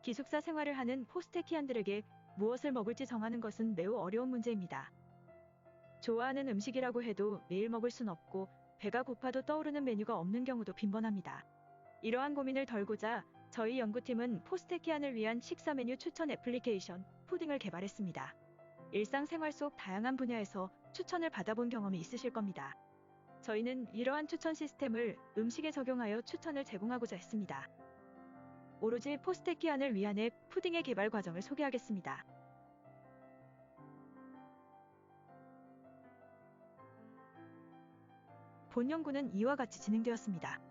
기숙사 생활을 하는 포스테키안들에게 무엇을 먹을지 정하는 것은 매우 어려운 문제입니다. 좋아하는 음식이라고 해도 매일 먹을 순 없고 배가 고파도 떠오르는 메뉴가 없는 경우도 빈번합니다. 이러한 고민을 덜고자 저희 연구팀은 포스테키안을 위한 식사 메뉴 추천 애플리케이션 푸딩을 개발했습니다. 일상생활 속 다양한 분야에서 추천을 받아본 경험이 있으실 겁니다. 저희는 이러한 추천 시스템을 음식에 적용하여 추천을 제공하고자 했습니다. 오로지 포스테키안을 위한 앱 푸딩의 개발 과정을 소개하겠습니다. 본 연구는 이와 같이 진행되었습니다.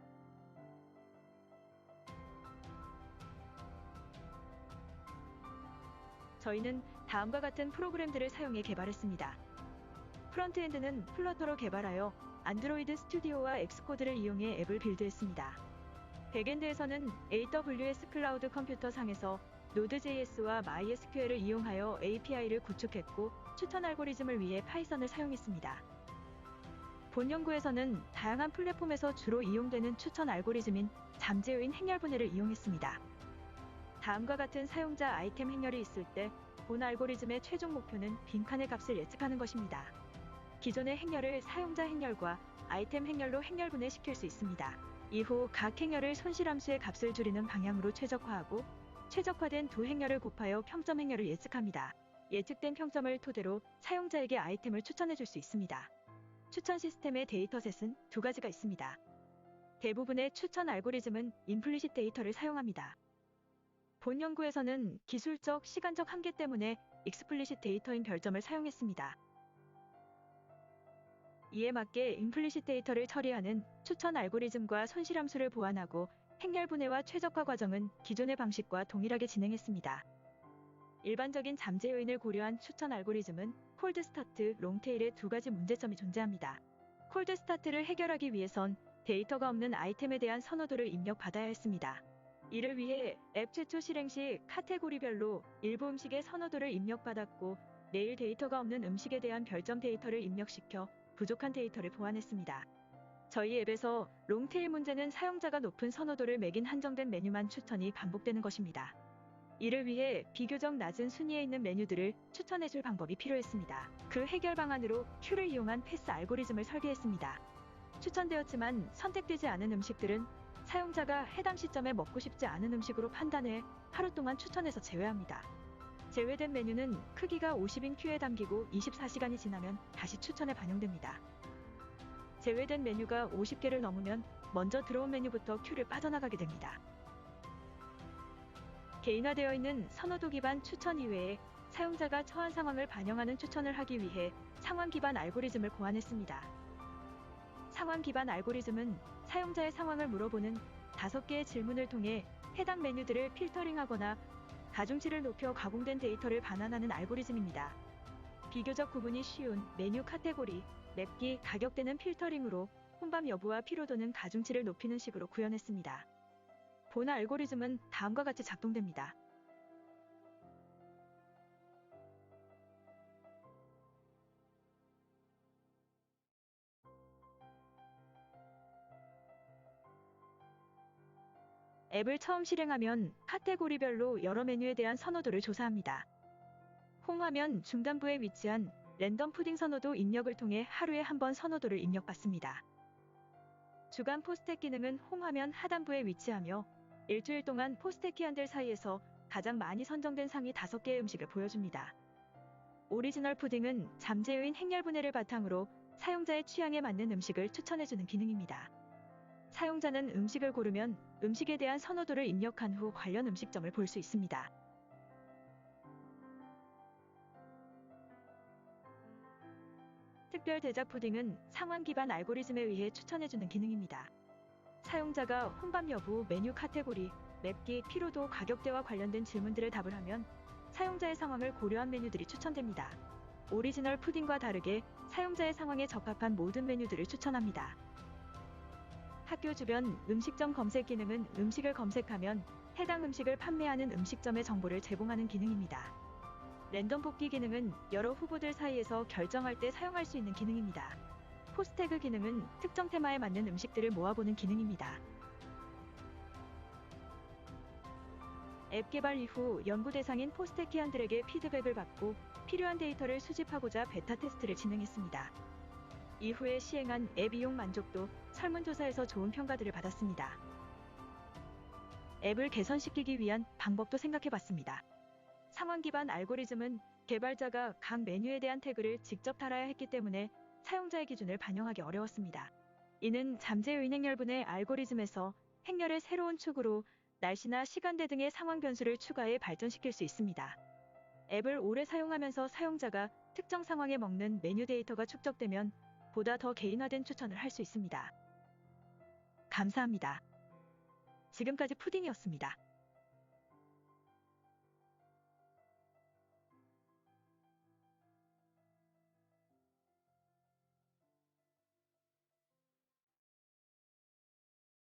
저희는 다음과 같은 프로그램들을 사용해 개발했습니다. 프론트엔드는 플러터로 개발하여 안드로이드 스튜디오와 엑스코드를 이용해 앱을 빌드했습니다. 백엔드에서는 AWS 클라우드 컴퓨터 상에서 Node.js와 MySQL을 이용하여 API를 구축했고 추천 알고리즘을 위해 파이썬을 사용했습니다. 본 연구에서는 다양한 플랫폼에서 주로 이용되는 추천 알고리즘인 잠재요인 행렬분해를 이용했습니다. 다음과 같은 사용자 아이템 행렬이 있을 때 본 알고리즘의 최종 목표는 빈칸의 값을 예측하는 것입니다. 기존의 행렬을 사용자 행렬과 아이템 행렬로 행렬분해시킬 수 있습니다. 이후 각 행렬을 손실함수의 값을 줄이는 방향으로 최적화하고 최적화된 두 행렬을 곱하여 평점 행렬을 예측합니다. 예측된 평점을 토대로 사용자에게 아이템을 추천해 줄 수 있습니다. 추천 시스템의 데이터셋은 두 가지가 있습니다. 대부분의 추천 알고리즘은 임플리시트 데이터를 사용합니다. 본 연구에서는 기술적, 시간적 한계 때문에 익스플리시트 데이터인 별점을 사용했습니다. 이에 맞게 임플리시트 데이터를 처리하는 추천 알고리즘과 손실함수를 보완하고 행렬 분해와 최적화 과정은 기존의 방식과 동일하게 진행했습니다. 일반적인 잠재 요인을 고려한 추천 알고리즘은 콜드 스타트, 롱테일의 두 가지 문제점이 존재합니다. 콜드 스타트를 해결하기 위해선 데이터가 없는 아이템에 대한 선호도를 입력받아야 했습니다. 이를 위해 앱 최초 실행 시 카테고리별로 일부 음식의 선호도를 입력받았고 내일 데이터가 없는 음식에 대한 별점 데이터를 입력시켜 부족한 데이터를 보완했습니다. 저희 앱에서 롱테일 문제는 사용자가 높은 선호도를 매긴 한정된 메뉴만 추천이 반복되는 것입니다. 이를 위해 비교적 낮은 순위에 있는 메뉴들을 추천해줄 방법이 필요했습니다. 그 해결 방안으로 큐를 이용한 패스 알고리즘을 설계했습니다. 추천되었지만 선택되지 않은 음식들은 사용자가 해당 시점에 먹고 싶지 않은 음식으로 판단해 하루 동안 추천해서 제외합니다. 제외된 메뉴는 크기가 50인 큐에 담기고 24시간이 지나면 다시 추천에 반영됩니다. 제외된 메뉴가 50개를 넘으면 먼저 들어온 메뉴부터 큐를 빠져나가게 됩니다. 개인화되어 있는 선호도 기반 추천 이외에 사용자가 처한 상황을 반영하는 추천을 하기 위해 상황 기반 알고리즘을 고안했습니다. 상황 기반 알고리즘은 사용자의 상황을 물어보는 5개의 질문을 통해 해당 메뉴들을 필터링하거나 가중치를 높여 가공된 데이터를 반환하는 알고리즘입니다. 비교적 구분이 쉬운 메뉴 카테고리, 맵기, 가격대는 필터링으로 혼밥 여부와 피로도는 가중치를 높이는 식으로 구현했습니다. 본 알고리즘은 다음과 같이 작동됩니다. 앱을 처음 실행하면 카테고리별로 여러 메뉴에 대한 선호도를 조사합니다. 홈화면 중간부에 위치한 랜덤 푸딩 선호도 입력을 통해 하루에 한 번 선호도를 입력받습니다. 주간 포스텍 기능은 홈화면 하단부에 위치하며 일주일 동안 포스테키안들 사이에서 가장 많이 선정된 상위 5개의 음식을 보여줍니다. 오리지널 푸딩은 잠재요인 행렬분해를 바탕으로 사용자의 취향에 맞는 음식을 추천해주는 기능입니다. 사용자는 음식을 고르면 음식에 대한 선호도를 입력한 후 관련 음식점을 볼 수 있습니다. 특별 대작 푸딩은 상황 기반 알고리즘에 의해 추천해주는 기능입니다. 사용자가 혼밥 여부, 메뉴 카테고리, 맵기, 피로도, 가격대와 관련된 질문들에 답을 하면 사용자의 상황을 고려한 메뉴들이 추천됩니다. 오리지널 푸딩과 다르게 사용자의 상황에 적합한 모든 메뉴들을 추천합니다. 학교 주변 음식점 검색 기능은 음식을 검색하면 해당 음식을 판매하는 음식점의 정보를 제공하는 기능입니다. 랜덤 뽑기 기능은 여러 후보들 사이에서 결정할 때 사용할 수 있는 기능입니다. 포스태그 기능은 특정 테마에 맞는 음식들을 모아보는 기능입니다. 앱 개발 이후 연구 대상인 포스테키안들에게 피드백을 받고 필요한 데이터를 수집하고자 베타 테스트를 진행했습니다. 이후에 시행한 앱 이용 만족도 설문조사에서 좋은 평가들을 받았습니다. 앱을 개선시키기 위한 방법도 생각해봤습니다. 상황 기반 알고리즘은 개발자가 각 메뉴에 대한 태그를 직접 달아야 했기 때문에 사용자의 기준을 반영하기 어려웠습니다. 이는 잠재요인 행렬분의 알고리즘에서 행렬의 새로운 축으로 날씨나 시간대 등의 상황 변수를 추가해 발전시킬 수 있습니다. 앱을 오래 사용하면서 사용자가 특정 상황에 먹는 메뉴 데이터가 축적되면 보다 더 개인화된 추천을 할 수 있습니다. 감사합니다. 지금까지 푸딩이었습니다.